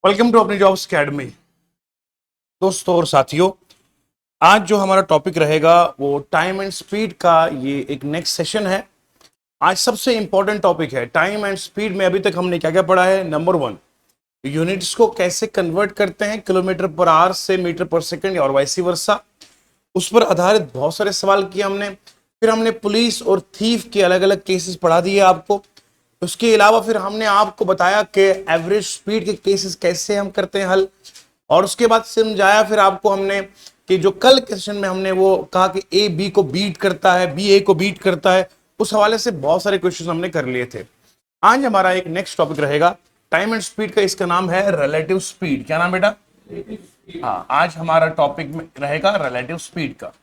Welcome to अपनी jobs academy. दोस्तों और साथियों, आज जो हमारा टॉपिक रहेगा वो टाइम एंड स्पीड का ये एक नेक्स्ट सेशन है। आज सबसे इंपॉर्टेंट टॉपिक है टाइम एंड स्पीड में। अभी तक हमने क्या क्या पढ़ा है? नंबर 1, यूनिट्स को कैसे कन्वर्ट करते हैं किलोमीटर पर आवर से मीटर पर सेकंड और वाइस वर्सा। उस पर आधारित बहुत सारे सवाल किए हमने। फिर हमने पुलिस और थीफ के अलग अलग केसेस पढ़ा दिए आपको। उसके अलावा फिर हमने आपको बताया कि एवरेज स्पीड के केसेस कैसे हम करते हैं हल। और उसके बाद समझाया फिर आपको हमने कि जो कल के सेशन में हमने वो कहा कि ए बी को बीट करता है, बी ए को बीट करता है, उस हवाले से बहुत सारे क्वेश्चन हमने कर लिए थे। आज हमारा एक नेक्स्ट टॉपिक रहेगा टाइम एंड स्पीड का। इसका नाम है रिलेटिव स्पीड। क्या नाम बेटा? हाँ, आज हमारा टॉपिक में रहेगा रिलेटिव स्पीड का।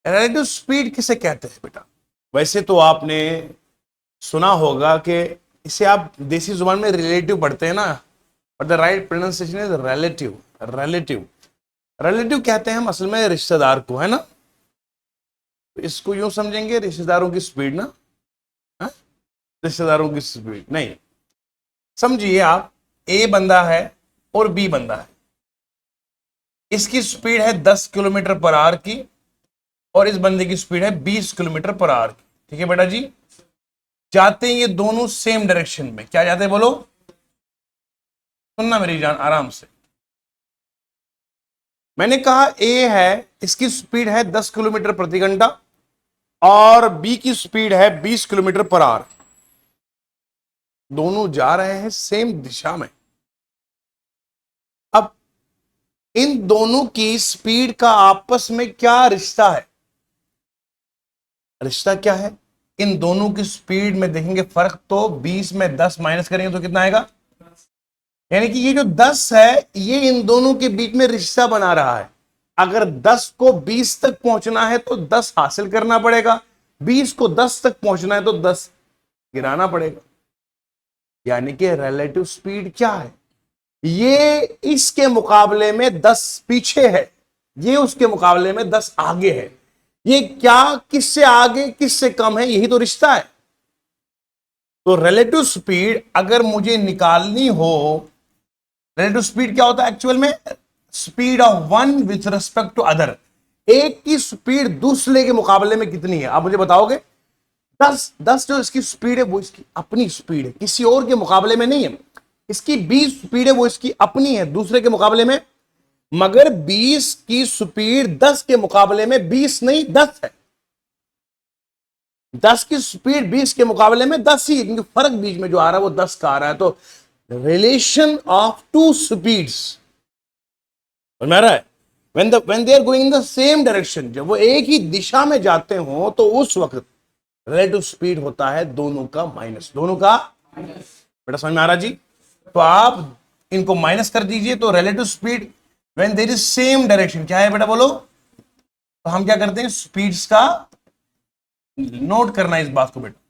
रिलेटिव स्पीड किसे कहते हैं बेटा? वैसे तो आपने सुना होगा कि इसे आप देसी जुबान में रिलेटिव पढ़ते हैं ना, but the right pronunciation is relative. Relative relative कहते हैं हम असल में रिश्तेदार को, है ना। तो इसको यूं समझेंगे रिश्तेदारों की स्पीड ना, हा? रिश्तेदारों की स्पीड नहीं। समझिए आप, ए बंदा है और बी बंदा है। इसकी स्पीड है 10 किलोमीटर पर आवर की और इस बंदे की स्पीड है 20 किलोमीटर पर आवर की। ठीक है बेटा जी। जाते हैं ये दोनों सेम डायरेक्शन में। क्या जाते हैं बोलो? सुनना मेरी जान आराम से। मैंने कहा ए है, इसकी स्पीड है 10 किलोमीटर प्रति घंटा और बी की स्पीड है 20 किलोमीटर पर आवर। दोनों जा रहे हैं सेम दिशा में। अब इन दोनों की स्पीड का आपस में क्या रिश्ता है? रिश्ता क्या है? इन दोनों की स्पीड में देखेंगे फर्क, तो 20 में 10 माइनस करेंगे तो कितना आएगा? यानी कि ये जो 10 है ये इन दोनों के बीच में रिश्ता बना रहा है। अगर 10 को 20 तक पहुंचना है तो 10 हासिल करना पड़ेगा, 20 को 10 तक पहुंचना है तो 10 गिराना पड़ेगा। यानी कि रिलेटिव स्पीड क्या है? ये इसके मुकाबले में 10 पीछे है, ये उसके मुकाबले में 10 आगे है। ये क्या, किससे आगे किससे कम है, यही तो रिश्ता है। तो रिलेटिव स्पीड अगर मुझे निकालनी हो, रिलेटिव स्पीड क्या होता है एक्चुअल में? Speed of one with respect to other. एक की स्पीड दूसरे के मुकाबले में कितनी है आप मुझे बताओगे? 10 जो इसकी स्पीड है वो इसकी अपनी स्पीड है, किसी और के मुकाबले में नहीं है। इसकी 20 स्पीड है वो इसकी अपनी है, दूसरे के मुकाबले में। मगर 20 की स्पीड 10 के मुकाबले में 20 नहीं 10 है। 10 की स्पीड 20 के मुकाबले में 10 ही, क्योंकि फर्क बीच में जो आ रहा है वो 10 का आ रहा है। तो रिलेशन ऑफ टू स्पीड्स समझ में आ रहा है? when they are going in the same direction, जब वो एक ही दिशा में जाते हो तो उस वक्त रिलेटिव स्पीड होता है दोनों का माइनस। दोनों का बेटा समझ में आ रहा जी? तो आप इनको माइनस कर दीजिए तो relative speed when there is same direction क्या है बेटा बोलो? तो हम क्या करते हैं, स्पीड्स का नोट करना है इस बात को बेटा।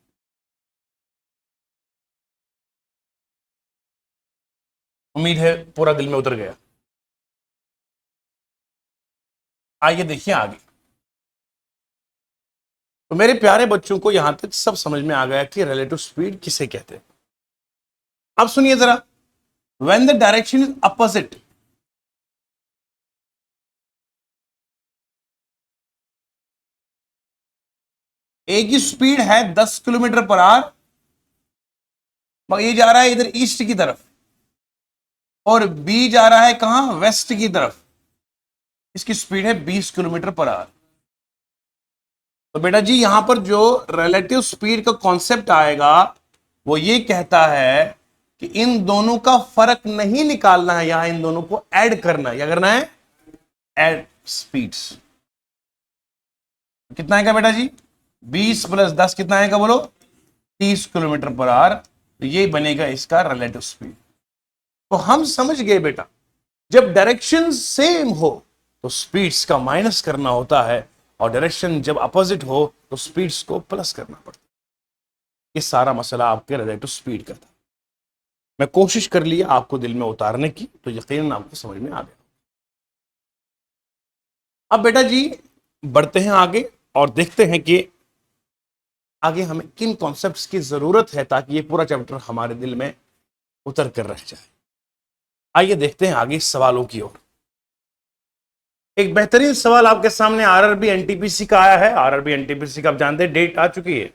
उम्मीद है पूरा दिल में उतर गया। आइए देखिए आगे। तो मेरे प्यारे बच्चों को यहां तक सब समझ में आ गया कि रिलेटिव स्पीड किसे कहते हैं। अब सुनिए जरा, when the direction is opposite, A की स्पीड है 10 किलोमीटर पर आवर, मगर ये जा रहा है इधर ईस्ट की तरफ और बी जा रहा है कहां? वेस्ट की तरफ। इसकी स्पीड है 20 किलोमीटर पर आवर। तो बेटा जी यहां पर जो रिलेटिव स्पीड का कॉन्सेप्ट आएगा वो ये कहता है कि इन दोनों का फर्क नहीं निकालना है, यहां इन दोनों को ऐड करना है। क्या करना है? Add speeds. कितना आएगा बेटा जी? 20 प्लस 10 कितना आएगा बोलो? 30 किलोमीटर पर आवर। तो ये बनेगा इसका रिलेटिव स्पीड। तो हम समझ गए बेटा, जब डायरेक्शन सेम हो तो स्पीड्स का माइनस करना होता है और डायरेक्शन जब अपोजिट हो तो स्पीड्स को प्लस करना पड़ता है। ये सारा मसला आपके रिलेटिव स्पीड का था। मैं कोशिश कर लिया आपको दिल में उतारने की, तो यकीनन आपको समझ में आ गया। अब बेटा जी बढ़ते हैं आगे और देखते हैं कि आगे हमें किन कॉन्सेप्ट्स की जरूरत है ताकि ये पूरा चैप्टर हमारे दिल में उतर कर रह जाए। आइए देखते हैं आगे सवालों की ओर। एक बेहतरीन सवाल आपके सामने आरआरबी एनटीपीसी का आया है। आरआरबी एनटीपीसी का आप जानते हैं डेट आ चुकी है,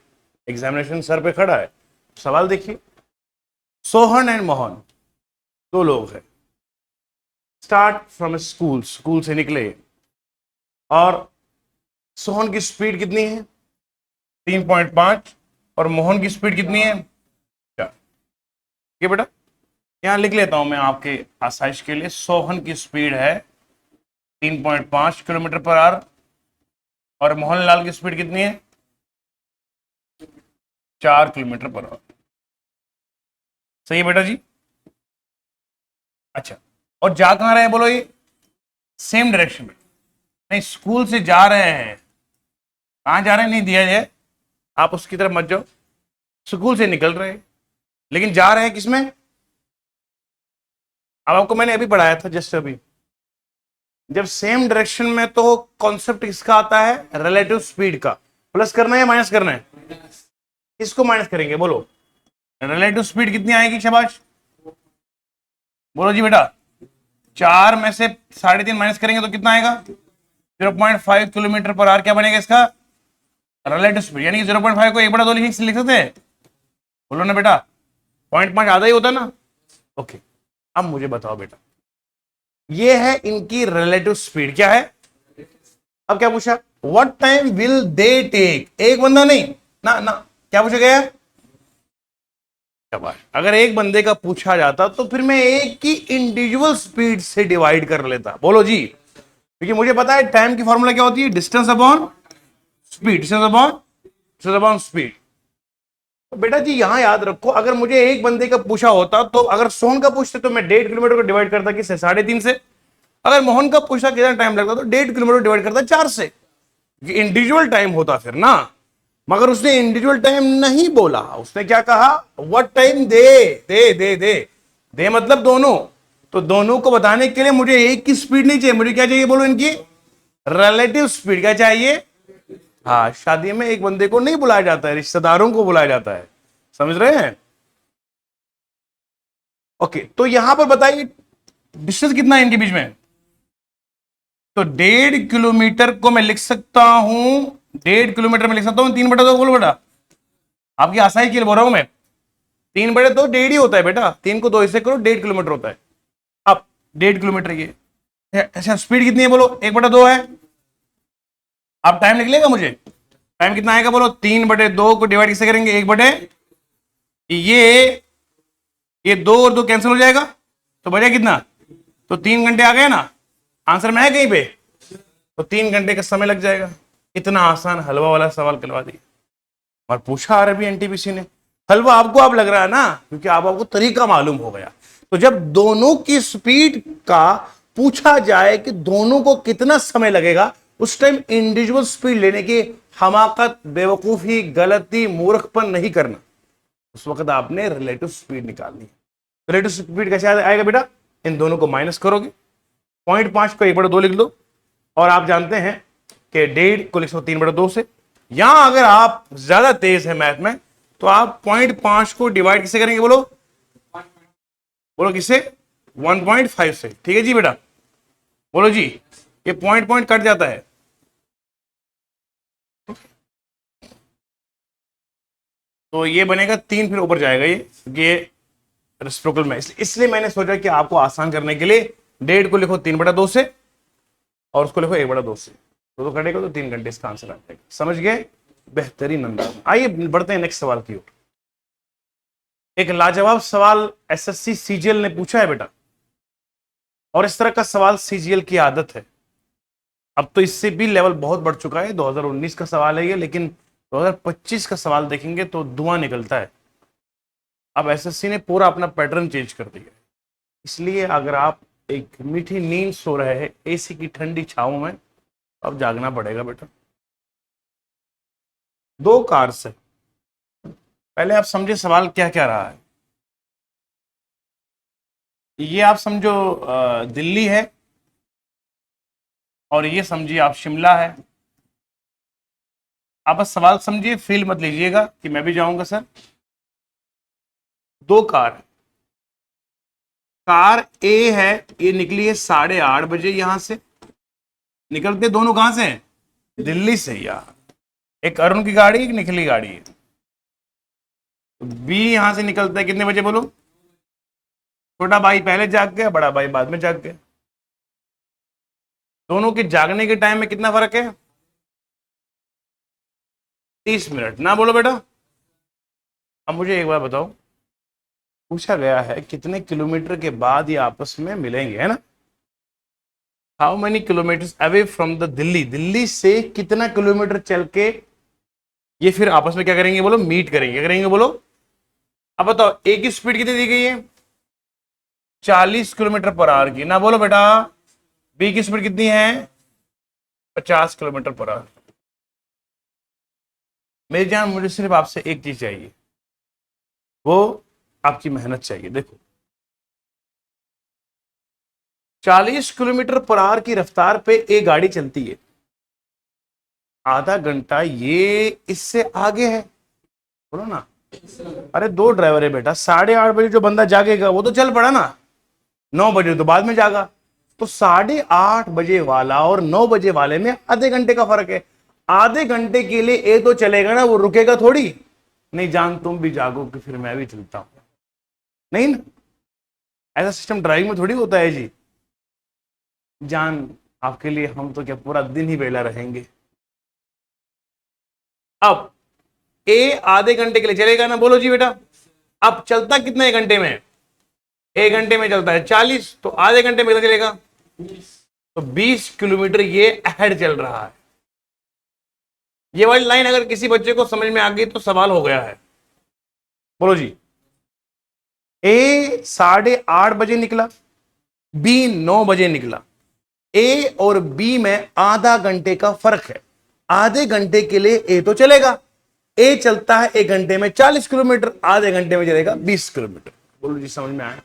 एग्जामिनेशन सर पे खड़ा है। सवाल देखिए, सोहन एंड मोहन दो लोग हैं, स्टार्ट फ्रॉम स्कूल, स्कूल से निकले और सोहन की स्पीड कितनी है 3.5 और मोहन की स्पीड कितनी है 4। ठीक है बेटा, यहां लिख लेता हूं मैं आपके आसाइश के लिए। सोहन की स्पीड है 3.5 किलोमीटर पर आवर और मोहनलाल की स्पीड कितनी है 4 किलोमीटर पर आवर। सही है बेटा जी। अच्छा, और जा कहां रहे हैं बोलो, ये सेम डायरेक्शन में नहीं, स्कूल से जा रहे हैं, कहां जा रहे हैं नहीं दिया जाए, आप उसकी तरफ मत जाओ। स्कूल से निकल रहे हैं लेकिन जा रहे हैं किसमें, अब आपको मैंने अभी पढ़ाया था जस्ट अभी, जब सेम डायरेक्शन में तो कॉन्सेप्ट किसका आता है रिलेटिव स्पीड का। प्लस करना है या माइनस करना है, किसको माइनस करेंगे बोलो, रिलेटिव स्पीड कितनी आएगी शाबाश बोलो जी बेटा, 4 में से 3.5 माइनस करेंगे तो कितना आएगा 0.5 किलोमीटर पर आवर। क्या बनेगा इसका रिलेटिव स्पीड, यानी 0.5 को 1/2 लिख सकते हैं, बोलो ना बेटा, 0.5 आधा ही होता ना। ओके, अब मुझे बताओ बेटा, ये है इनकी रिलेटिव स्पीड, क्या है, अब क्या पूछा what time will they take, एक बंदा नहीं ना ना, क्या पूछा गया, अगर एक बंदे का पूछा जाता तो फिर मैं एक की इंडिविजुअल स्पीड से डिवाइड कर लेता, बोलो जी, क्योंकि मुझे पता है टाइम की फॉर्मूला क्या होती है, distance upon speed, distance upon speed. तो बेटा जी यहां याद रखो, अगर मुझे एक बंदे का पूछा होता तो अगर सोहन का पूछते तो मैं 1.5 किलोमीटर को डिवाइड करता किससे 3.5 से, अगर मोहन का पूछा कितना टाइम लगता तो 1.5 किलोमीटर डिवाइड करता 4 से, इंडिविजुअल टाइम होता फिर ना। मगर उसने इंडिविजुअल टाइम नहीं बोला, उसने क्या कहा व्हाट टाइम दे दे दे दे दे मतलब दोनों, तो दोनों को बताने के लिए मुझे एक की स्पीड नहीं चाहिए, मुझे क्या चाहिए बोलो इनकी रिलेटिव स्पीड। क्या चाहिए, हाँ, शादी में एक बंदे को नहीं बुलाया जाता है, रिश्तेदारों को बुलाया जाता है, समझ रहे हैं। ओके, तो यहां पर बताइए डिस्टेंस कितना है इनके बीच में, तो 1.5 किलोमीटर को मैं लिख सकता हूं, 1.5 किलोमीटर में लिख सकता हूं 3/2, बोलो बेटा, आपकी आसानी के लिए बोल रहा हूं मैं, 3/2 1.5 ही होता है बेटा, 3 को 2 हिस्से करो 1.5 किलोमीटर होता है। अब 1.5 किलोमीटर ये, अच्छा स्पीड कितनी है बोलो 1/2 है। अब टाइम निकलेगा मुझे, टाइम कितना आएगा बोलो, 3/2 को डिवाइड किससे करेंगे 1/, ये 2 और 2 कैंसिल हो जाएगा तो बचा कितना, तो 3 घंटे आ गए ना, आंसर में है कहीं पे, तो 3 घंटे का समय लग जाएगा। इतना आसान हलवा वाला सवाल करवा दिया और पूछा आरआरबी एनटीपीसी ने। हलवा आपको अब लग रहा है ना, क्योंकि आपको तरीका मालूम हो गया। तो जब दोनों की स्पीड का पूछा जाए कि दोनों को कितना समय लगेगा, उस टाइम इंडिविजुअल स्पीड लेने की हमाकत, बेवकूफी, गलती, मूर्खपन नहीं करना, उस वक्त आपने रिलेटिव स्पीड निकालनी है। रिलेटिव स्पीड कैसे आएगा बेटा, इन दोनों को माइनस करोगे, 0.5 को 1/2 लिख दो, और आप जानते हैं कि 1.5 को लिख सकते 3/2 से। यहां अगर आप ज्यादा तेज है मैथ में तो आप 0.5 को डिवाइड किससे करेंगे बोलो, बोलो किससे 1.5 से। ठीक है जी बेटा, बोलो जी, ये पॉइंट कट जाता है, तो ये बनेगा 3, फिर ऊपर जाएगा ये रेसिप्रोकल में, इसलिए मैंने सोचा कि आपको आसान करने के लिए 1.5 को लिखो 3/2 से और उसको लिखो 1/2 से, तो कटेगा तो 3 घंटे इसका आंसर आ जाएगा। समझ गए, बेहतरीन अंदाज। आइए बढ़ते हैं नेक्स्ट सवाल की ओर। एक लाजवाब सवाल एसएससी सीजीएल ने पूछा है बेटा, और इस तरह का सवाल सीजीएल की आदत है। अब तो इससे भी लेवल बहुत बढ़ चुका है, 2019 का सवाल है ये, लेकिन 2025 का सवाल देखेंगे तो धुआं निकलता है। अब एसएससी ने पूरा अपना पैटर्न चेंज कर दिया है, इसलिए अगर आप एक मीठी नींद सो रहे हैं एसी की ठंडी छांव में, अब जागना पड़ेगा बेटा। 2 कार्स है, पहले आप समझे सवाल क्या क्या रहा है। ये आप समझो दिल्ली है, और ये समझिए आप शिमला है। आप बस सवाल समझिए, फील मत लीजिएगा कि मैं भी जाऊंगा सर। दो कार, कार ए है, ये निकली है 8:30 बजे, यहां से निकलते दोनों कहां से हैं? दिल्ली से यार। एक अरुण की गाड़ी, एक निखिल की गाड़ी है। बी यहां से निकलता है कितने बजे बोलो? छोटा भाई पहले जाग गया, बड़ा भाई बाद में जाग गया। दोनों के जागने के टाइम में कितना फर्क है? 30 मिनट ना, बोलो बेटा। अब मुझे एक बार बताओ, पूछा गया है कितने किलोमीटर के बाद ये आपस में मिलेंगे, है ना? How many kilometres away from the Delhi, Delhi से कितना किलोमीटर चल के ये फिर आपस में क्या करेंगे बोलो? मीट करेंगे। क्या करेंगे बोलो? अब बताओ, ए की स्पीड कितनी दी गई है? 40 किलोमीटर पर आवर की ना, बोलो बेटा। बी की स्पीड कितनी है? 50 किलोमीटर पर आवर। मेरी जान, मुझे सिर्फ आपसे एक चीज चाहिए, वो आपकी मेहनत चाहिए। देखो, 40 किलोमीटर पर आवर की रफ्तार पे एक गाड़ी चलती है, आधा घंटा ये इससे आगे है, बोलो ना। अरे दो ड्राइवर है बेटा, 8:30 बजे जो बंदा जागेगा वो तो चल पड़ा ना, 9 बजे तो बाद में जागा। तो 8:30 बजे वाला और 9 बजे वाले में आधे घंटे का फर्क है। आधे घंटे के लिए ए तो चलेगा ना, वो रुकेगा थोड़ी। नहीं जान, तुम भी जागो कि फिर मैं भी चलता हूं, नहीं ना। ऐसा सिस्टम ड्राइविंग में थोड़ी होता है जी। जान, आपके लिए हम तो क्या पूरा दिन ही बेला रहेंगे। अब ए आधे घंटे के लिए चलेगा ना, बोलो जी बेटा। अब चलता कितने घंटे में? 1 घंटे में चलता है 40, तो आधे घंटे में कितना चलेगा? तो 20 किलोमीटर ये अहेड चल रहा है। ये वाली लाइन अगर किसी बच्चे को समझ में आ गई तो सवाल हो गया है, बोलो जी। ए 8:30 बजे निकला, बी 9 बजे निकला। ए और बी में आधा घंटे का फर्क है। आधे घंटे के लिए ए तो चलेगा, ए चलता है 1 घंटे में 40 किलोमीटर, आधे घंटे में चलेगा 20 किलोमीटर। बोलो जी, समझ में आया?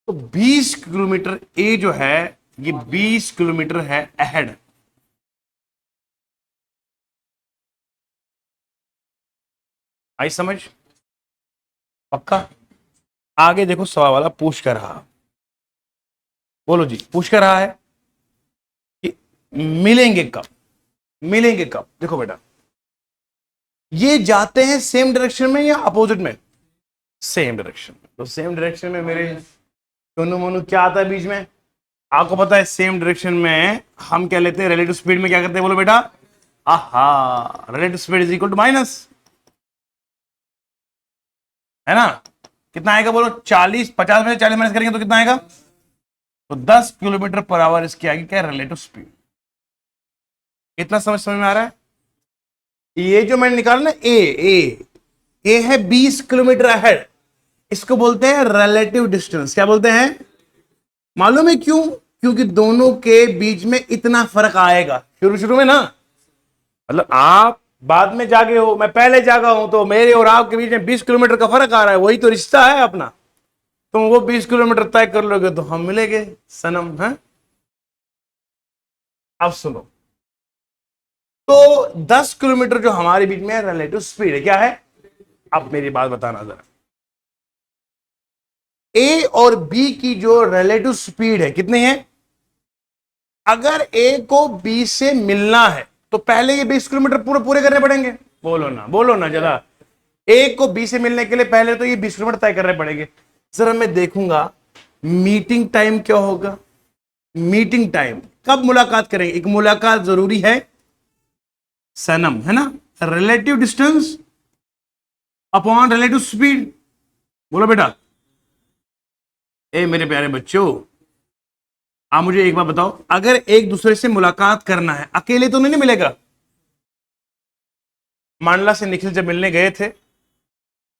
तो 20 किलोमीटर ए जो है, ये 20 किलोमीटर है अहेड। आई समझ? पक्का? आगे देखो, सवाल वाला पूछ कर रहा, बोलो जी, पूछ कर रहा है कि मिलेंगे कब? मिलेंगे कब? देखो बेटा, ये जाते हैं सेम डायरेक्शन में या अपोजिट में? सेम डायरेक्शन में। तो सेम डायरेक्शन में मेरे दोनों मोनू क्या आता है बीच में? आपको पता है सेम डायरेक्शन में हम क्या लेते हैं? रिलेटिव स्पीड में क्या करते हैं बोलो बेटा? आहा, relative speed is equal to minus, है ना? कितना आएगा बोलो? 40, 50 में 40 माइनस करेंगे तो कितना आएगा? तो 10 किलोमीटर पर आवर इसकी आएगी क्या? Relative speed. इतना समझ में आ रहा है? ये जो मैंने निकाला ना, ए है 20 किलोमीटर अहेड, इसको बोलते हैं रिलेटिव डिस्टेंस। क्या बोलते हैं? मालूम है क्यों? क्योंकि दोनों के बीच में इतना फर्क आएगा शुरू शुरू में ना। मतलब आप बाद में जागे हो, मैं पहले जागा हूं, तो मेरे और आपके बीच में 20 किलोमीटर का फर्क आ रहा है, वही तो रिश्ता है अपना। तुम वो 20 किलोमीटर तय कर लोगे तो हम मिलेंगे सनम, है? अब सुनो, तो 10 किलोमीटर जो हमारे बीच में रिलेटिव स्पीड है, क्या है? अब मेरी बात बताना जरा, ए और बी की जो रिलेटिव स्पीड है कितनी है? अगर ए को बी से मिलना है तो पहले ये 20 किलोमीटर पूरे पूरे करने पड़ेंगे। बोलो ना जरा। ए को बी से मिलने के लिए पहले तो ये 20 किलोमीटर तय करने पड़ेंगे। जरा मैं देखूंगा मीटिंग टाइम क्या होगा। मीटिंग टाइम कब मुलाकात करेंगे? एक मुलाकात जरूरी है सनम, है ना? Relative distance upon relative speed. बोलो बेटा। ए मेरे प्यारे बच्चों, आप मुझे एक बार बताओ, अगर एक दूसरे से मुलाकात करना है, अकेले तो नहीं मिलेगा। मांडला से निखिल जब मिलने गए थे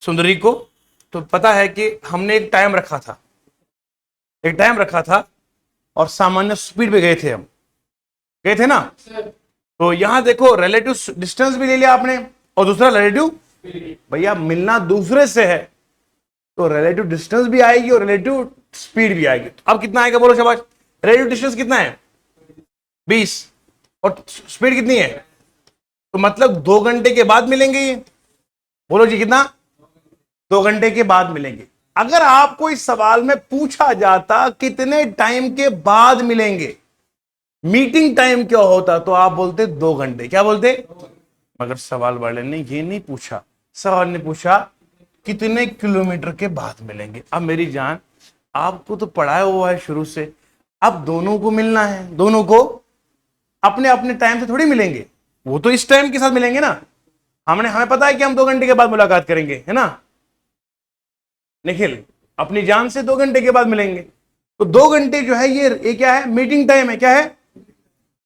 सुंदरी को, तो पता है कि हमने एक टाइम रखा था और सामान्य स्पीड पे गए थे, हम गए थे ना। तो यहां देखो, रिलेटिव डिस्टेंस भी ले लिया आपने और दूसरा रिलेटिव। भैया मिलना दूसरे से है तो रिलेटिव डिस्टेंस भी आएगी और रिलेटिव स्पीड भी आएगी। तो अब कितना आएगा बोलो शाबाश? रिलेटिव डिस्टेंस कितना है? 20 और स्पीड कितनी है? तो मतलब 2 घंटे के बाद मिलेंगे ये। बोलो जी कितना? 2 घंटे के बाद मिलेंगे। अगर आपको इस सवाल में पूछा जाता कितने टाइम के बाद मिलेंगे, मीटिंग टाइम क्या होता, तो आप बोलते 2 घंटे। क्या बोलते? मगर सवाल वाले ने ये नहीं पूछा, सवाल ने पूछा कितने किलोमीटर के बाद मिलेंगे। अब मेरी जान, आपको तो पढ़ाया हुआ है शुरू से, अब दोनों को मिलना है, दोनों को अपने अपने टाइम से थोड़ी मिलेंगे, वो तो इस टाइम के साथ मिलेंगे ना। हमें पता है कि हम 2 घंटे के बाद मुलाकात करेंगे, है ना निखिल? अपनी जान से 2 घंटे के बाद मिलेंगे। तो 2 घंटे जो है ये क्या है? मीटिंग टाइम है। क्या है?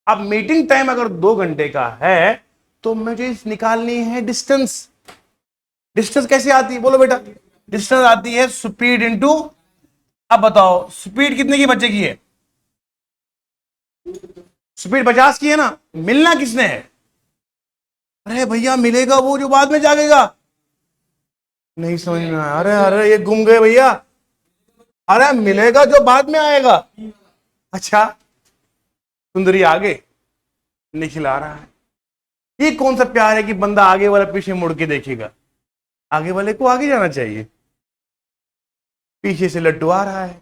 अब मीटिंग टाइम अगर 2 घंटे का है तो मुझे निकालनी है डिस्टेंस। डिस्टेंस कैसे आती है बोलो बेटा? डिस्टेंस आती है स्पीड इंटू, अब बताओ स्पीड कितने की बच्चे की है? स्पीड 50 की है ना। मिलना किसने है? अरे भैया मिलेगा वो जो बाद में जागेगा। नहीं समझ में आया? अरे अरे ये गुम गए भैया। अरे मिलेगा जो बाद में आएगा। अच्छा सुंदरी आगे, निखिल आ रहा है। ये कौन सा प्यार है कि बंदा आगे वाला पीछे मुड़ के देखेगा? आगे वाले को आगे जाना चाहिए। पीछे से लड्डू आ रहा है?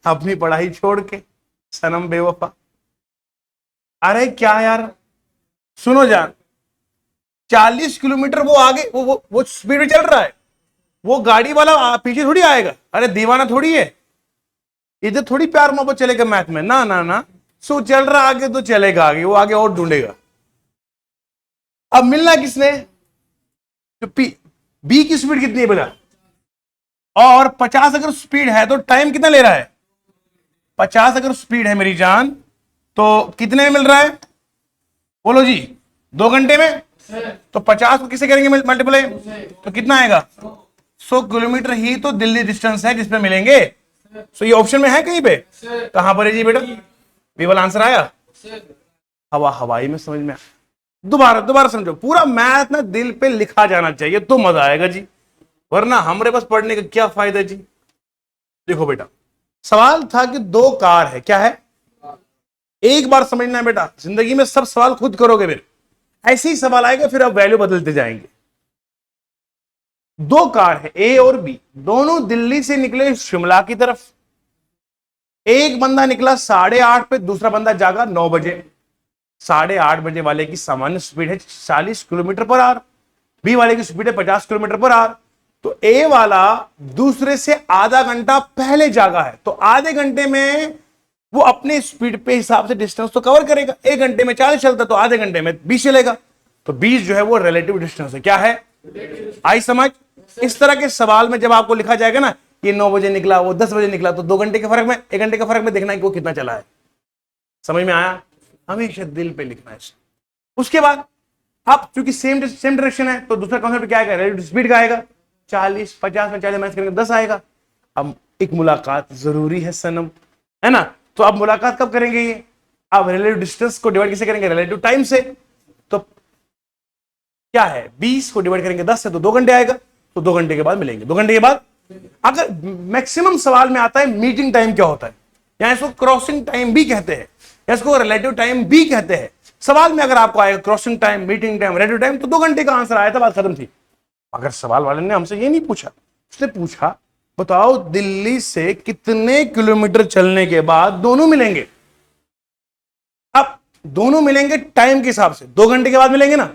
अपनी पढ़ाई छोड़ के, सनम बेवफा। अरे क्या यार, सुनो जान, 40 किलोमीटर वो आगे, वो स्पीड में चल रहा है, वो गाड़ी वाला पीछे थोड़ी आएगा। अरे दीवाना थोड़ी है, इधर थोड़ी प्यार मोहब्बत चलेगा मैथ में, ना ना ना। सो चल रहा आगे तो चलेगा आगे, वो आगे और ढूंढेगा। अब मिलना किसने? तो बी की स्पीड कितनी है बेटा? और 50 अगर स्पीड है तो टाइम कितना ले रहा है? 50 अगर स्पीड है मेरी जान तो कितने में मिल रहा है? बोलो जी 2 घंटे में। तो 50 को किसे करेंगे मल्टीप्लाई, तो कितना आएगा? 100 किलोमीटर ही तो दिल्ली डिस्टेंस है जिसपे मिलेंगे। सो ये ऑप्शन में है कहीं पे? कहां पर है जी बेटा? बी वाला आंसर आया। हवाई में समझ में आया। दोबारा समझो, पूरा मैथ ना दिल पे लिखा जाना चाहिए तो मजा आएगा जी, वरना हमारे पास पढ़ने का क्या फायदा जी। देखो बेटा, सवाल था कि 2 कार है। क्या है? एक बार समझना है बेटा, जिंदगी में सब सवाल खुद करोगे, फिर ऐसे ही सवाल आएगा, फिर आप वैल्यू बदलते जाएंगे। 2 कार है ए और बी, दोनों दिल्ली से निकले शिमला की तरफ। एक बंदा निकला 8:30 पे, दूसरा बंदा जागा 9 बजे। 8:30 बजे वाले की सामान्य स्पीड है 40 किलोमीटर पर आवर, बी वाले की स्पीड है 50 किलोमीटर पर आवर। तो ए वाला दूसरे से आधा घंटा पहले जागा है, तो आधे घंटे में वो अपने स्पीड पे हिसाब से डिस्टेंस तो कवर करेगा। 1 घंटे में 40 चलता तो आधे घंटे में 20 चलेगा। तो 20 जो है वो रिलेटिव डिस्टेंस है। क्या है? आई समझ? इस तरह के सवाल में जब आपको लिखा जाएगा ना, ये 9 बजे निकला, वो 10 बजे निकला, तो 2 घंटे के फर्क में, 1 घंटे के फर्क में देखना है कि वो कितना चला है। समझ में आया? हमेशा दिल पे लिखना है। उसके बाद अब चूंकि सेम डायरेक्शन है तो दूसरा कॉन्सेप्ट क्या आएगा? रिलेटिव स्पीड का आएगा। 40 50 में 40 माइनस करेंगे 10 आएगा। अब एक मुलाकात जरूरी है सनम, है ना? तो अब मुलाकात कब करेंगे ये? अब रिलेटिव डिस्टेंस को डिवाइड किसे करेंगे? रिलेटिव टाइम से। तो क्या है? 20 को डिवाइड करेंगे 10 से तो 2 घंटे आएगा, तो 2 घंटे के बाद मिलेंगे। 2 घंटे के बाद अगर मैक्सिमम सवाल में आता है मीटिंग टाइम क्या होता है, या इसको क्रॉसिंग टाइम भी कहते हैं, या इसको रिलेटिव टाइम भी कहते हैं। सवाल में अगर आपको आएगा crossing time, meeting time, relative time, तो 2 घंटे का आंसर आया था, बात खत्म थी। अगर सवाल वाले ने हमसे ये नहीं पूछा, उसने पूछा बताओ दिल्ली से कितने किलोमीटर चलने के बाद दोनों मिलेंगे। अब दोनों मिलेंगे टाइम के हिसाब से, 2 घंटे के बाद मिलेंगे ना।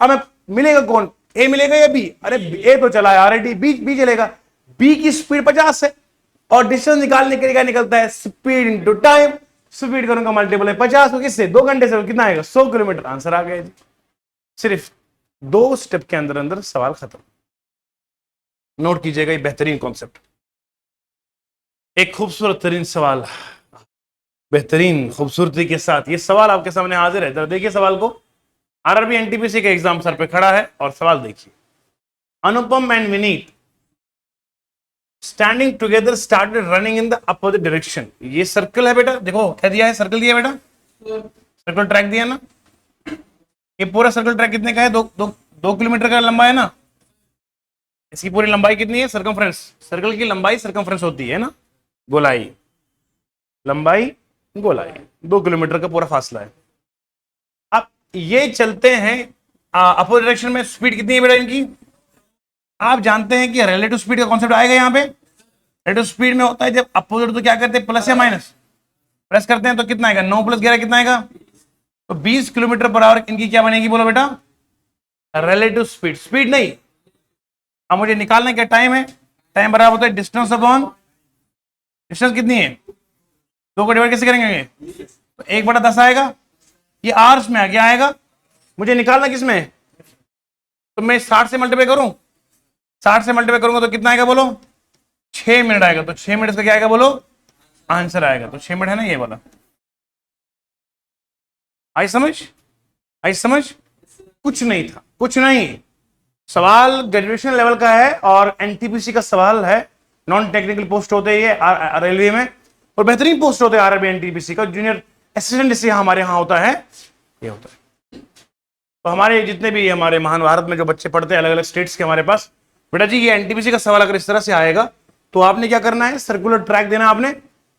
अब मिलेगा कौन? ए मिलेगा या बी? अरे ए तो चला है ऑलरेडी, बी चलेगा। बी की स्पीड 50 है और डिस्टेंस निकालने के लिए क्या निकलता है? Speed into time. स्पीड करूंगा मल्टीपल है 50 को किससे? 2 घंटे से, कितना आएगा? 100 किलोमीटर। आंसर आ गया जी। सिर्फ 2 स्टेप के अंदर अंदर सवाल खत्म। नोट कीजिएगा ये बेहतरीन कॉन्सेप्ट। एक खूबसूरत तरीन सवाल, बेहतरीन खूबसूरती के साथ ये सवाल आपके सामने हाजिर है। जरा देखिए सवाल को। आरआरबी एनटीपीसी का एग्जाम सर पे खड़ा है और सवाल देखिए। Anupam and Vineet standing together started running in the opposite direction. ये सर्कल है बेटा, देखो क्या दिया है? सर्कल दिया बेटा, सर्कल ट्रैक दिया ना। ये पूरा सर्कल ट्रैक कितने का है? 2 किलोमीटर का लंबा है ना। इसकी पूरी लंबाई कितनी है? सर्कमफ्रेंस, सर्कल की लंबाई सर्कमफ्रेंस होती है ना, गोलाई, लंबाई गोलाई, 2 किलोमीटर का पूरा फासला है। अब ये चलते हैं अपोजिट डायरेक्शन में, स्पीड कितनी है बेटा इनकी? आप जानते हैं कि रिलेटिव स्पीड का कॉन्सेप्ट आएगा यहां पे। रिलेटिव स्पीड में होता है जब अपोजिट तो क्या करते हैं, प्लस या माइनस, प्रेस करते हैं तो कितना आएगा, 9 + 11 कितना आएगा, तो 20 किलोमीटर पर आवर इनकी क्या बनेगी बोलो बेटा, रिलेटिव स्पीड। स्पीड नहीं, अब मुझे निकालना क्या टाइम है, टाइम बराबर होता है डिस्टेंस अपॉन, डिस्टेंस कितनी है, 2 को डिवाइड कैसे करेंगे, तो 1/10 आएगा, ये आवर्स में आ गया आएगा, मुझे निकालना किसमें, तो मैं 60 से मल्टीप्लाई करूं, 60 से मल्टीप्लाई करूंगा तो कितना आएगा बोलो, 6 मिनट आएगा, तो 6 मिनट का क्या आएगा बोलो, आंसर आएगा, तो 6 मिनट है ना ये वाला। आई समझ, आई समझ, कुछ नहीं था, कुछ नहीं, सवाल ग्रेजुएशन लेवल का है और एनटीपीसी का सवाल है, नॉन टेक्निकल पोस्ट होते हैं रेलवे में, और बेहतरीन पोस्ट होते हैं आरआरबी एनटीपीसी का, जूनियर असिस्टेंट जिससे हमारे यहाँ होता है, ये होता है। तो हमारे जितने भी हमारे महान भारत में जो बच्चे पढ़ते हैं अलग अलग स्टेट्स के हमारे पास, बेटा जी ये एनटीपीसी का सवाल अगर इस तरह से आएगा तो आपने क्या करना है, सर्कुलर ट्रैक देना आपने,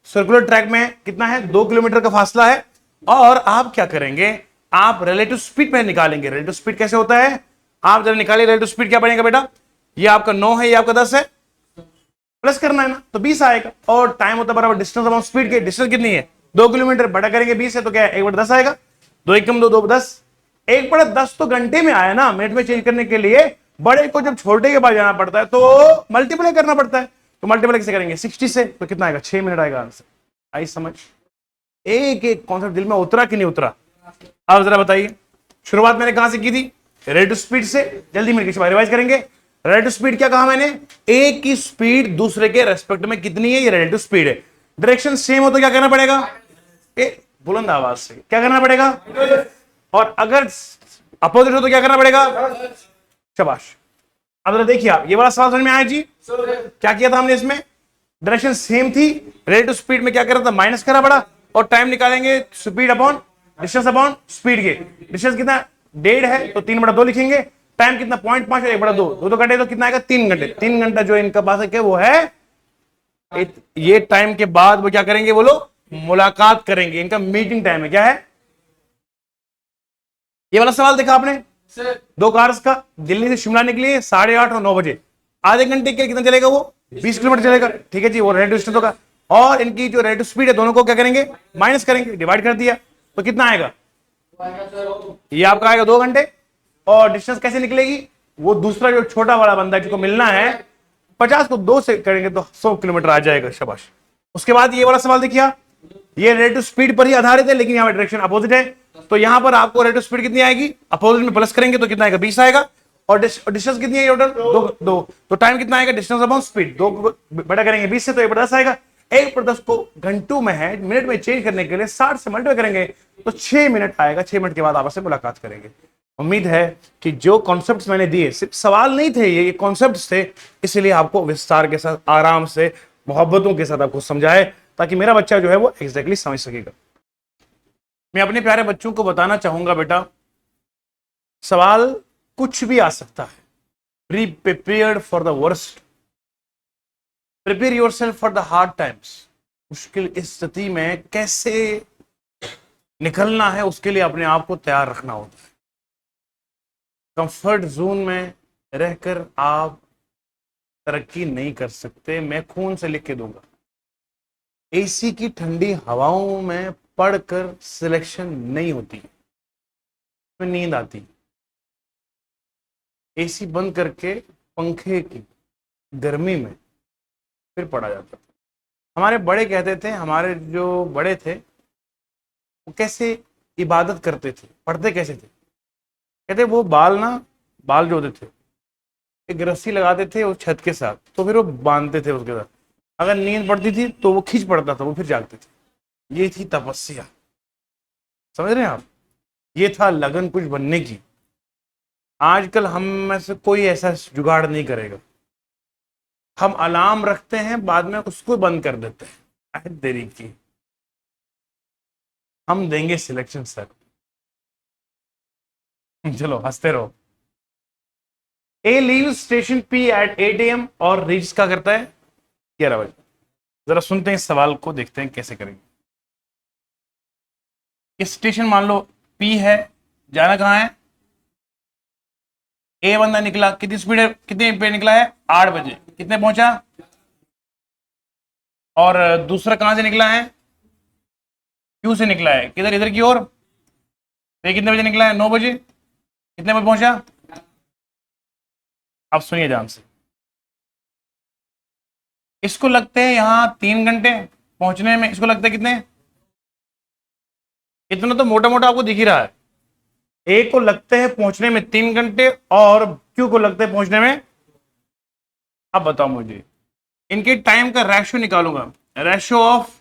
सर्कुलर ट्रैक में कितना है, 2 किलोमीटर का फासला है, और आप क्या करेंगे, आप रिलेटिव स्पीड पे निकालेंगे। रिलेटिव स्पीड कैसे होता है, आप जब निकालिए रिलेटिव स्पीड क्या बनेगा बेटा, ये आपका 9 है, ये आपका 10 है, प्लस करना है ना तो 20 आएगा, और टाइम होता है बराबर डिस्टेंस अपॉन स्पीड के, डिस्टेंस कितनी है 2 किलोमीटर, बड़ा करेंगे 20 है तो क्या है 1/10 आएगा, 2 × 2 = 10, 1/10 तो घंटे में आया ना, मिनट में चेंज करने के लिए बड़े को जब छोटे के पास जाना पड़ता है तो मल्टीप्लाई करना पड़ता है, तो मल्टीप्लाई कैसे करेंगे 60 से, तो कितना आएगा 6 मिनट आएगा आंसर। आई समझ, एक एक कॉन्सेप्ट दिल में उतरा कि नहीं उतरा, अब जरा बताइए। शुरुआत मैंने कहां से की थी, रेट स्पीड से, जल्दी मिलकर रिवाइज करेंगे। रेट स्पीड क्या कहा मैंने, एक की स्पीड दूसरे के रेस्पेक्ट में कितनी है, ये रिलेटिव स्पीड है। डायरेक्शन सेम हो तो क्या करना पड़ेगा, बुलंद आवाज से क्या करना पड़ेगा, और अगर अपोजिट हो तो क्या करना पड़ेगा, शाबाश। अब जरा देखिए आप, ये वाला सवाल समझ में आया जी, क्या किया था हमने इसमें, डायरेक्शन सेम थी, रिलेटिव स्पीड में क्या कर रहा था, माइनस करा पड़ा, और टाइम निकालेंगे speed upon distance upon speed के, डिस्टेंस कितना 1.5 है तो 3/2 लिखेंगे, टाइम कितना 0.5 है 1/2, 2 घंटे तो कितना आएगा 3 घंटे, 3 घंटा जो इनका पास है वो है, ये टाइम के बाद वो क्या करेंगे बोलो, मुलाकात करेंगे, इनका मीटिंग टाइम है, क्या है ये वाला सवाल देखा आपने, 2 कार्स का, दिल्ली से शिमला निकली 8:30 और 9 बजे, आधे घंटे के कितना चलेगा वो 20 किलोमीटर चलेगा, ठीक है जी, वो रिलेटिव डिस्टेंस होगा, और इनकी जो रिलेटिव स्पीड है दोनों को क्या करेंगे, माइनस करेंगे, डिवाइड कर दिया तो कितना आएगा, ये आपका आएगा 2 घंटे, और डिस्टेंस कैसे निकलेगी, वो दूसरा जो छोटा वाला बंदा है जिसको मिलना है 50 को 2 से करेंगे तो 100 किलोमीटर आ जाएगा, शाबाश। उसके बाद ये वाला सवाल देखिए, ये रिलेटिव स्पीड पर ही आधारित है लेकिन यहाँ पर डायरेक्शन अपोजिट है, तो यहां पर आपको रिलेटिव स्पीड कितनी आएगी, अपोजिट में प्लस करेंगे तो कितना आएगा 20 आएगा, और डिस्टेंस कितनी है टोटल 2, तो टाइम कितना आएगा, डिस्टेंस अपॉन स्पीड, 2 बड़ा करेंगे 20 से तो 1/10 आएगा, 1/10 को घंटों में है, मिनट में चेंज करने के लिए 60 से मल्टीप्लाई करेंगे तो 6 मिनट आएगा, 6 मिनट के बाद आपस में मुलाकात करेंगे। उम्मीद है कि जो कॉन्सेप्ट्स मैंने दिए सिर्फ सवाल नहीं थे, ये कॉन्सेप्ट्स थे, इसलिए आपको विस्तार के साथ आराम से मोहब्बतों के साथ आपको समझाए ताकि मेरा बच्चा जो है वो एग्जैक्टली समझ सकेगा। मैं अपने प्यारे बच्चों को बताना चाहूंगा बेटा, सवाल कुछ भी आ सकता है, be prepared for the worst, prepare yourself for the hard times, मुश्किल स्थिति में कैसे निकलना है उसके लिए अपने आप को तैयार रखना होता है। कंफर्ट जोन में रहकर आप तरक्की नहीं कर सकते, मैं खून से लिख के दूंगा। एसी की ठंडी हवाओं में पढ़कर सिलेक्शन नहीं होती, में नींद आती, एसी बंद करके पंखे की गर्मी में फिर पढ़ा जाता था। हमारे बड़े कहते थे, हमारे जो बड़े थे वो कैसे इबादत करते थे, पढ़ते कैसे थे, कहते वो बाल जो होते थे एक रस्सी लगाते थे उस छत के साथ, तो फिर वो बांधते थे उसके साथ, अगर नींद पड़ती थी तो वो खींच पड़ता था, वो फिर जागते थे। ये थी तपस्या, समझ रहे हैं आप, ये था लगन कुछ बनने की। आजकल हम में से कोई ऐसा जुगाड़ नहीं करेगा, हम अलार्म रखते हैं बाद में उसको बंद कर देते हैं, देरी की, हम देंगे सिलेक्शन सर। चलो हंसते रहो। A leave station P at 8 AM और रीच का करता है 11 बजे। जरा सुनते हैं इस सवाल को, देखते हैं कैसे करेंगे। ये स्टेशन मान लो पी है, जाना कहाँ है? ए बंदा निकला, कितनी स्पीड है, कितने पे निकला है? 8 बजे। कितने पहुंचा? और दूसरा कहां से निकला है? क्यू से निकला है, किधर? इधर की ओर। तो ये कितने बजे निकला है? 9 बजे। कितने बजे पहुंचा? अब सुनिए ध्यान से, इसको लगते हैं यहां 3 घंटे पहुंचने में, इसको लगते हैं कितने? इतना तो मोटा मोटा आपको दिख ही रहा है। ए को लगते हैं पहुंचने में 3 घंटे और क्यू को लगते हैं पहुंचने में। अब बताओ मुझे, इनके टाइम का रेशियो निकालूंगा, ratio of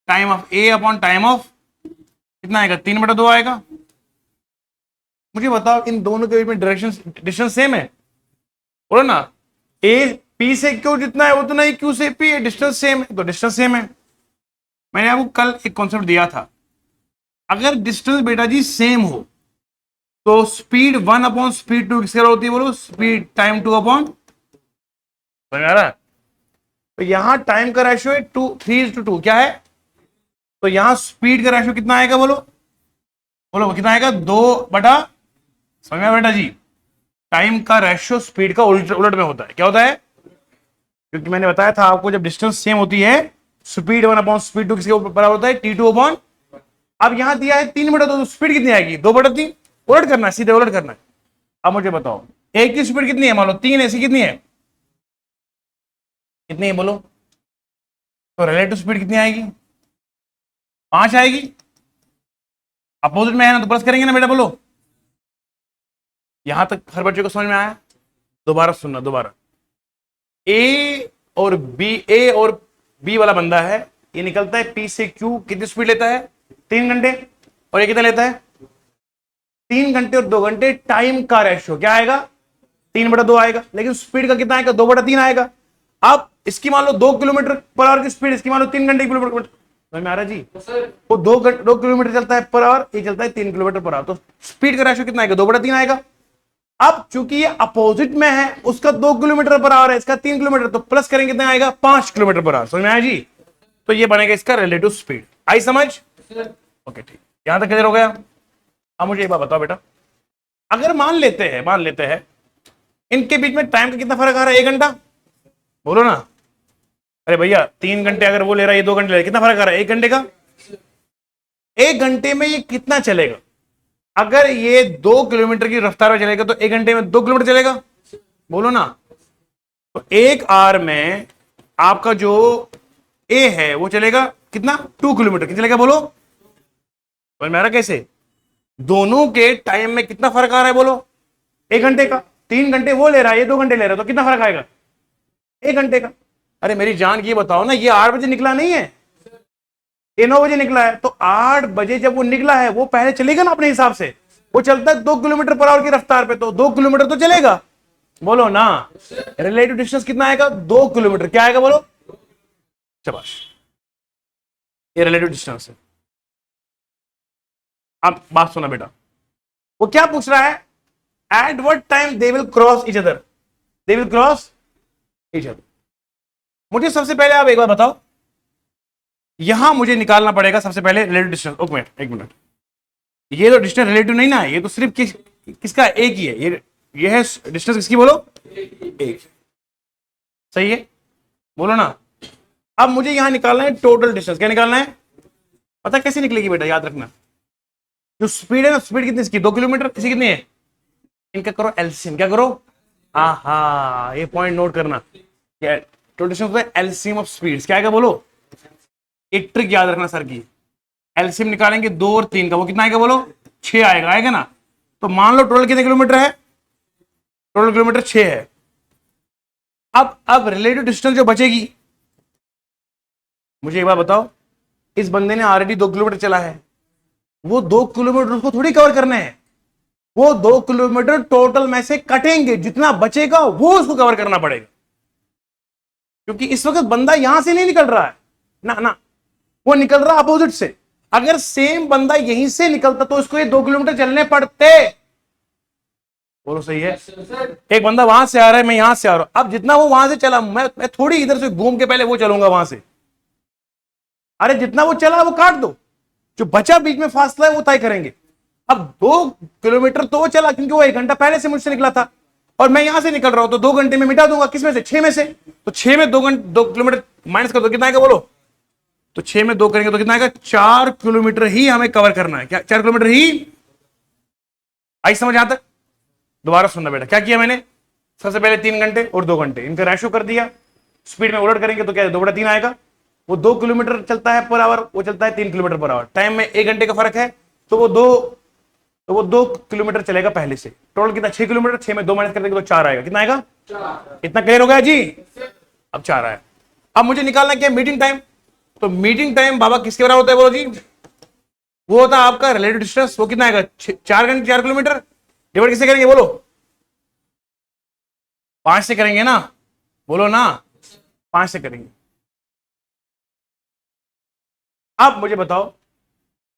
time of A upon time of, कितना आएगा? 3/2 आएगा। मुझे बताओ इन दोनों के बीच में डायरेक्शन डिस्टेंस सेम है? बोलो ना, ए पी से क्यू जितना है उतना ही क्यू से पी है, डिस्टेंस सेम है, तो डिस्टेंस सेम है। मैंने आपको कल एक कॉन्सेप्ट दिया था, अगर डिस्टेंस बेटा जी सेम हो तो स्पीड 1 अपॉन स्पीड 2 किसके होती है? बोलो, स्पीड टाइम 2 अपॉन। समझ आ रहा है? तो यहां टाइम का रेशियो है 3:2, क्या है? तो यहां स्पीड का रेशियो कितना आएगा? बोलो बोलो, कितना आएगा? 2/। समझ में बेटा जी, टाइम का रेशियो स्पीड का उलट उलट में होता है। क्या होता है? क्योंकि मैंने बताया था आपको, जब डिस्टेंस सेम होती है स्पीड 1 अपॉन स्पीड 2 किसके बराबर होता है? T2 upon. अब यहां दिया है 3/2, तो स्पीड कितनी आएगी? 2/3। उलट करना है, सीधे उलट करना है। अब मुझे बताओ, एक की स्पीड कितनी है? मान लो 3 है, ऐसी कितनी है? कितनी है बोलो? तो रिलेटिव स्पीड कितनी आएगी? 5 आएगी। अपोजिट में है ना, तो प्लस करेंगे ना बेटा, बोलो। यहां तक हर बच्चे को समझ में आया? दोबारा सुनना, दोबारा। ए और बी वाला बंदा है, ये निकलता है पी से क्यू, कितनी स्पीड लेता है? 3 घंटे। और ये कितना लेता है? 3 घंटे और 2 घंटे। टाइम का रेशियो क्या आएगा? 3/2 आएगा। लेकिन स्पीड का कितना आएगा? 2/3 आएगा। अब इसकी मान लो 2 किलोमीटर पर आवर की स्पीड, इसकी मान लो 3 घंटे किलोमीटर। समझ में आ रहा जी? वो 2 किलोमीटर चलता है पर आवर, ये चलता है 3 किलोमीटर पर आवर। तो स्पीड का रेशियो कितना आएगा? 2/3 आएगा। अब चूंकि ये अपोजिट में है, उसका 2 किलोमीटर पर आवर है, इसका 3 किलोमीटर, तो प्लस करेंगे कितना आएगा? 5 किलोमीटर पर आवर। समझ में आया जी? तो ये बनेगा इसका रिलेटिव स्पीड। आई समझ? ओके ठीक, यहां तक क्लियर हो गया। अब मुझे एक बात बताओ बेटा, अगर मान लेते हैं इनके बीच में टाइम का कितना फर्क आ रहा है? 1 घंटा। बोलो ना। अरे भैया 3 घंटे अगर वो ले रहा है, ये 2 घंटे ले रहा है, कितना फर्क आ रहा है? 1 घंटे का। 1 घंटे में ये कितना चलेगा? अगर ये 2 किलोमीटर की रफ्तार में चलेगा तो 1 घंटे में 2 किलोमीटर चलेगा। बोलो ना। तो 1 आवर में आपका जो ए है वो चलेगा कितना? 2 किलोमीटर। कितना चलेगा? बोलो। समझ में आ रहा कैसे? दोनों के टाइम में कितना फर्क आ रहा है? बोलो। 1 घंटे का। 3 घंटे वो ले रहा है, ये 2 घंटे ले रहा है, तो कितना फर्क आएगा? 1 घंटे का। अरे मेरी जान की बताओ ना, ये 8 बजे निकला नहीं है, ये 9 बजे निकला है। तो 8 बजे जब वो निकला है, वो पहले चलेगा ना अपने हिसाब से, वो चलता है 2 किलोमीटर पर आवर की रफ्तार पे, तो 2 किलोमीटर तो चलेगा। बोलो ना। रिलेटिव डिस्टेंस कितना आएगा? 2 किलोमीटर। क्या आएगा? बोलो। शाबाश, ये रिलेटिव डिस्टेंस है। अब बात सुना बेटा, वो क्या पूछ रहा है? At what time they will cross each other? They will cross each other. मुझे सबसे पहले आप एक बार बताओ, यहां मुझे निकालना पड़ेगा सबसे पहले रिलेटिव डिस्टेंस। एक मिनट, ये तो डिस्टेंस रिलेटिव नहीं ना, ये तो सिर्फ किसका? एक ही है। ये है डिस्टेंस किसकी? बोलो। एक। सही है, बोलो ना। अब मुझे यहां निकालना है टोटल डिस्टेंस। क्या निकालना है? पता कैसे निकलेगी बेटा? याद रखना, जो स्पीड है ना, स्पीड कितनी इसकी? 2 किलोमीटर। इसी कितनी है? इनका करो एलसीएम। क्या करो? हाँ, ये पॉइंट नोट करना, टोटल डिस्टेंस होता है एलसीएम ऑफ स्पीड्स। क्या आएगा? बोलो। एक ट्रिक याद रखना सर की, एलसीएम निकालेंगे 2 और 3 का, वो कितना आएगा? बोलो। 6 आएगा ना। तो मान लो टोटल कितने किलोमीटर है? टोटल किलोमीटर 6 है। अब रिलेटिव डिस्टेंस जो बचेगी, मुझे एक बार बताओ, इस बंदे ने ऑलरेडी 2 किलोमीटर चला है, वो 2 किलोमीटर उसको थोड़ी कवर करने हैं, वो 2 किलोमीटर टोटल में से कटेंगे, जितना बचेगा वो उसको कवर करना पड़ेगा। क्योंकि इस वक्त बंदा यहां से नहीं निकल रहा है ना, वो निकल रहा अपोजिट से। अगर सेम बंदा यहीं से निकलता तो इसको ये 2 किलोमीटर चलने पड़ते। बोलो सही है। एक बंदा वहां से आ रहा है, मैं यहां से आ रहा हूं, अब जितना वो वहां से चला, मैं थोड़ी इधर से घूम के पहले वो चलूंगा वहां से। अरे जितना वो चला वो काट दो, जो बचा बीच में फासला है वो तय करेंगे। अब 2 किलोमीटर तो वो चला क्योंकि वो 1 घंटा पहले से मुझसे निकला था, और मैं यहां से निकल रहा हूं, तो 2 घंटे में मिटा दूंगा, किसमें से, 6 में से। तो 6 में 2 किलोमीटर माइनस कर दो, कितना आएगा बोलो। तो 6 में 2 करेंगे तो कितना आएगा, 4 किलोमीटर ही हमें कवर करना है। क्या 4 किलोमीटर ही? आई समझ यहां तक? दोबारा सुनना बेटा, क्या किया मैंने, सबसे पहले 3 घंटे और 2 घंटे इनका रेशो कर दिया, स्पीड में उलट करेंगे तो क्या 2/3 आएगा। वो 2 किलोमीटर चलता है पर आवर, वो चलता है 3 किलोमीटर पर आवर। टाइम में 1 घंटे का फर्क है, तो वो 2 किलोमीटर चलेगा पहले से। टोटल कितना, 6 किलोमीटर। 6 में 2 माइनस कर देंगे तो 4 आएगा। कितना आएगा? 4। इतना क्लियर हो गया जी? अब 4 आया। अब मुझे निकालना क्या, मीटिंग टाइम। तो मीटिंग टाइम बाबा किसके बराबर होता है बोलो जी? वो होता है आपका रिलेटिव डिस्टेंस। वो कितना आएगा, 4 घंटे 4 किलोमीटर डिवाइड किससे करेंगे बोलो? 5 से करेंगे ना, बोलो ना, 5 से करेंगे। अब मुझे बताओ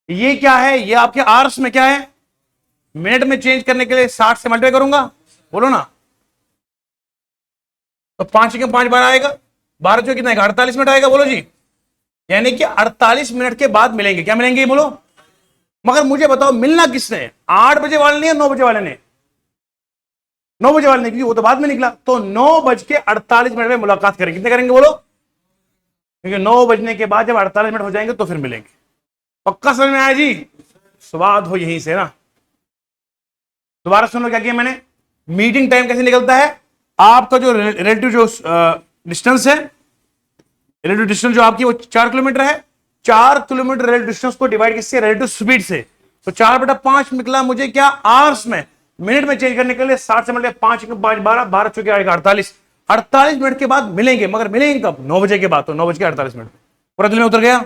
ये क्या है, ये आपके आवर्स में क्या है, मिनट में चेंज करने के लिए 60 से मल्टीप्लाई करूंगा, बोलो ना। तो 5 के 5 बार आएगा, 12 जो कितना आएगा, 48 मिनट आएगा, बोलो जी। यानी कि 48 मिनट के बाद मिलेंगे। क्या मिलेंगे बोलो? मगर मुझे बताओ मिलना किसने, 8 बजे वाले ने या 9 बजे वाले ने? 9 बजे वाले ने, क्योंकि वो तो बाद में निकला। तो 9:48 में मुलाकात करेंगे। कितने करेंगे बोलो? क्योंकि 9 बजने के बाद जब 48 मिनट हो जाएंगे तो फिर मिलेंगे। पक्का समझ में आया जी? स्वाद हो यहीं से ना। दोबारा सुन लो क्या किया मैंने। मीटिंग टाइम कैसे निकलता है, आपका जो रिलेटिव जो डिस्टेंस है, रिलेटिव डिस्टेंस जो आपकी वो 4 किलोमीटर है, 4 किलोमीटर रिलेटिव डिस्टेंस को डिवाइड किससे, रिलेटिव स्पीड से। तो 4/5 निकला मुझे क्या, आवर्स में। मिनट में चेंज करने के लिए 60 से मतलब 5 5 12 12 चुके आएगा 48 मिनट के बाद मिलेंगे। मगर मिलेंगे कब, 9 बजे के बाद। तो 9:48 पूरा दिल में उतर गया।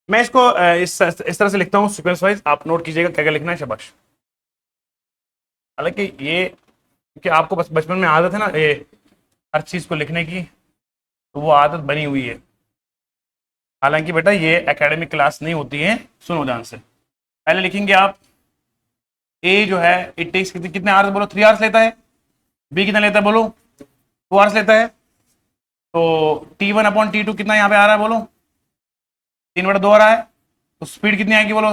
मैं इसको इस तरह से लिखता हूं सीक्वेंस वाइज, आप नोट कीजिएगा क्या क्या लिखना है। शाबाश। हालांकि ये कि आपको बस बचपन में आदत है ना ये हर चीज को लिखने की, तो वो आदत बनी हुई है। हालांकि बेटा ये एकेडमिक क्लास नहीं होती है, सुनो ध्यान से। पहले लिखेंगे आप, ए जो है इट टेक्स कितने आवर्स बोलो, 3 आवर्स लेता है। बी कितना लेता है बोलो, 2 आवर्स लेता है। तो T1/T2 कितना यहाँ पे आ रहा है बोलो, 3/2 आ रहा है। तो स्पीड कितनी आएगी बोलो,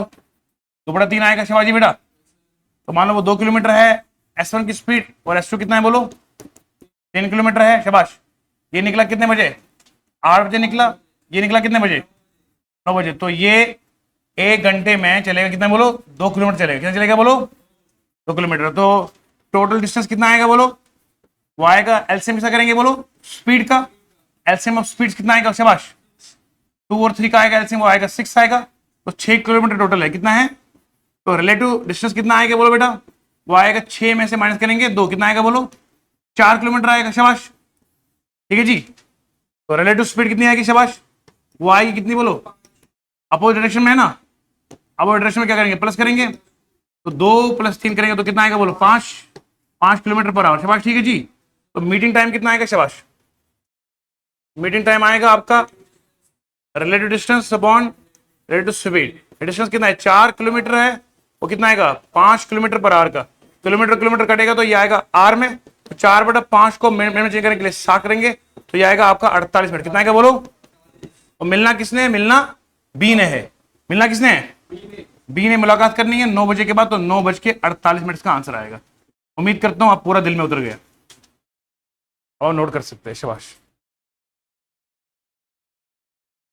2/3 आएगा। शिवाजी बेटा, तो मान लो वो 2 किलोमीटर है S1 की स्पीड, और S2 कितना है बोलो, 3 किलोमीटर है। शाबाश। ये निकला कितने बजे, 8 बजे निकला। ये निकला कितने बजे, 9 बजे। तो ये 1 घंटे में चलेगा कितना बोलो, 2 किलोमीटर चलेगा। कितना चलेगा बोलो, 2 किलोमीटर। तो टोटल डिस्टेंस कितना आएगा बोलो, वो आएगा एलसीएम कितना करेंगे बोलो, स्पीड का। एलसीएम ऑफ स्पीड कितना आएगा, शाबाश, 2 और 3 का आएगा एलसीएम, वो आएगा 6 आएगा। तो 6 किलोमीटर टोटल है। कितना है, तो रिलेटिव डिस्टेंस कितना आएगा बोलो बेटा, वो आएगा 6 में से माइनस करेंगे 2, कितना आएगा बोलो, 4 किलोमीटर आएगा। शाबाश, ठीक है जी। तो रिलेटिव स्पीड कितनी आएगी, शाबाश, वो आएगी कितनी बोलो, अपोजिट डायरेक्शन में है ना। अपोजिट डायरेक्शन में क्या करेंगे, प्लस करेंगे। तो 2 + 3 करेंगे तो कितना आएगा बोलो, 5 किलोमीटर पर आवर। शाबाश, ठीक है जी। तो मीटिंग टाइम कितना आएगा, शाबाश, मीटिंग टाइम आएगा आपका relative distance upon relative speed. Distance कितना है, 4 किलोमीटर है, वो कितना आएगा, 5 किलोमीटर पर आवर का। किलोमीटर कटेगा तो ये आएगा आर में। तो 4/5 को मिनट में चेंज करने के लिए 7 करेंगे तो ये आएगा आपका 48 मिनट। कितना आएगा बोलो। और मिलना किसने है, मिलना बी ने है। मिलना किसने है, बी ने। मुलाकात करनी है 9 बजे के बाद, तो 9:48 का आंसर आएगा। उम्मीद करता हूं आप पूरा दिल में उतर गया और नोट कर सकते हैं। शाबाश।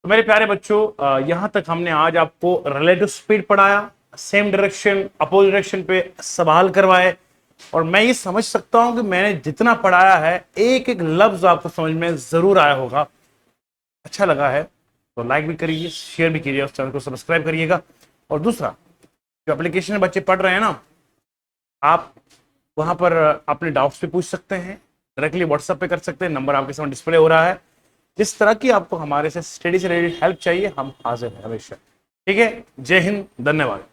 तो मेरे प्यारे बच्चों, यहां तक हमने आज आपको रिलेटिव स्पीड पढ़ाया, सेम डायरेक्शन अपोजिट डायरेक्शन पे सवाल करवाए। और मैं ये समझ सकता हूं कि मैंने जितना पढ़ाया है एक एक लफ्ज आपको समझ में जरूर आया होगा। अच्छा लगा है तो लाइक भी करिए, शेयर भी कीजिए, उस चैनल को सब्सक्राइब करिएगा। और दूसरा, जो एप्लीकेशन में बच्चे पढ़ रहे हैं ना, आप वहां पर अपने डाउट्स भी पूछ सकते हैं, डायरेक्टली व्हाट्सएप पे कर सकते हैं। नंबर आपके सामने डिस्प्ले हो रहा है। जिस तरह की आपको हमारे से स्टडी से रिलेटेड हेल्प चाहिए, हम हाजिर हैं हमेशा। ठीक है, जय हिंद, धन्यवाद।